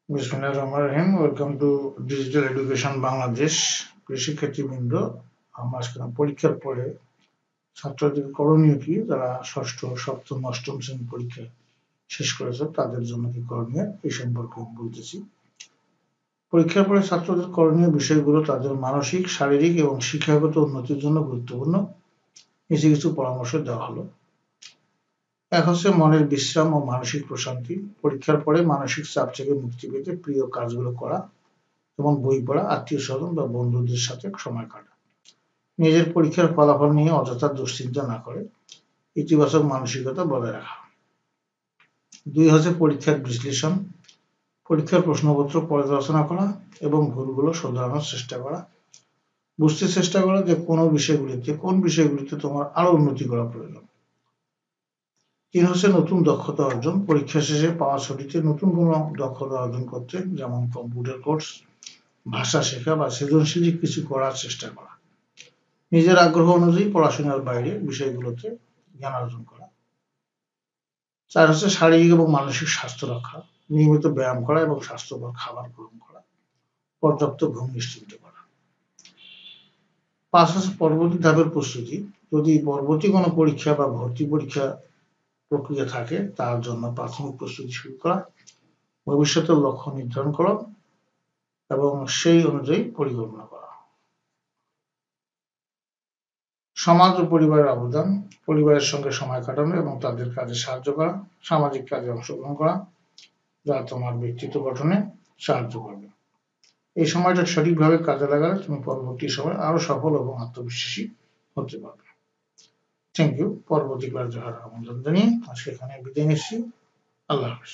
বিসমিল্লাহির রহমানির রহিম। Welcome to digital education Bangladesh. প্রিয় শিক্ষার্থীবৃন্দ, আমরা আজকে পরীক্ষার পরে ছাত্রদের করণীয় কি, যারা ষষ্ঠ, সপ্তম, অষ্টম শ্রেণী পরীক্ষা শেষ করেছে তাদের জন্য কি করণীয়, এই সম্পর্কে বলতেছি। পরীক্ষার পরে ছাত্রদের করণীয় বিষয়গুলো তাদের মানসিক, শারীরিক এবং শিক্ষাগত উন্নতির জন্য গুরুত্বপূর্ণ। কিছু কিছু পরামর্শ দেওয়া হলো। এক হচ্ছে মনের বিশ্রাম ও মানসিক প্রশান্তি। পরীক্ষার পরে মানসিক চাপ থেকে মুক্তি পেতে প্রিয় কাজগুলো করা, যেমন বই পড়া, আত্মীয় স্বজন বা বন্ধুদের সাথে সময় কাটা। নিজের পরীক্ষার ফলাফল নিয়ে অযথা দুশ্চিন্তা না করে ইতিবাচক মানসিকতা বজায় রাখা। 2 হচ্ছে পরীক্ষার বিশ্লেষণ। পরীক্ষার প্রশ্নপত্র পর্যালোচনা করা এবং ভুলগুলো শোধরানোর চেষ্টা করা। বুঝতে চেষ্টা করা যে কোন বিষয়গুলিতে তোমার আরো উন্নতি করা প্রয়োজন। 3 হচ্ছে নতুন দক্ষতা অর্জন। পরীক্ষা শেষে পাওয়া ছুটিতে নতুন কোনো দক্ষতা অর্জন করতে, যেমন কম্পিউটার কোর্স, ভাষা শেখা বা সৃজনশীল কিছু করার চেষ্টা করা। নিজের আগ্রহ অনুযায়ী পড়াশোনার বাইরে বিষয়গুলোতে জ্ঞান অর্জন করা। 4 হচ্ছে শারীরিক এবং মানসিক স্বাস্থ্য রক্ষা। নিয়মিত ব্যায়াম করা এবং স্বাস্থ্যকর খাবার গ্রহণ করা, পর্যাপ্ত ঘুম নিশ্চিত করা। 5 হচ্ছে পরবর্তী ধাপের প্রস্তুতি। যদি পরবর্তী কোনো পরীক্ষা বা ভর্তি পরীক্ষা প্রক্রিয়া থাকে, তার জন্য প্রাথমিক প্রস্তুতি শুরু করা, ভবিষ্যতের লক্ষ্য নির্ধারণ করা এবং সেই অনুযায়ী পরিকল্পনা করা। সমাজ ও পরিবারের অবদান। পরিবারের সঙ্গে সময় কাটানো এবং তাদের কাজে সাহায্য করা, সামাজিক কাজে অংশগ্রহণ করা, যা তোমার ব্যক্তিত্ব গঠনে সাহায্য করবে। এই সময়টা সঠিকভাবে কাজে লাগালে তুমি পরবর্তী সময় আরো সফল এবং আত্মবিশ্বাসী হতে পারবে। Thank you. পরবর্তী ক্লাস দেখার আমন্ত্রণ জানিয়ে আজকে এখানে বিদায় নিচ্ছি। আল্লাহ হাফেজ।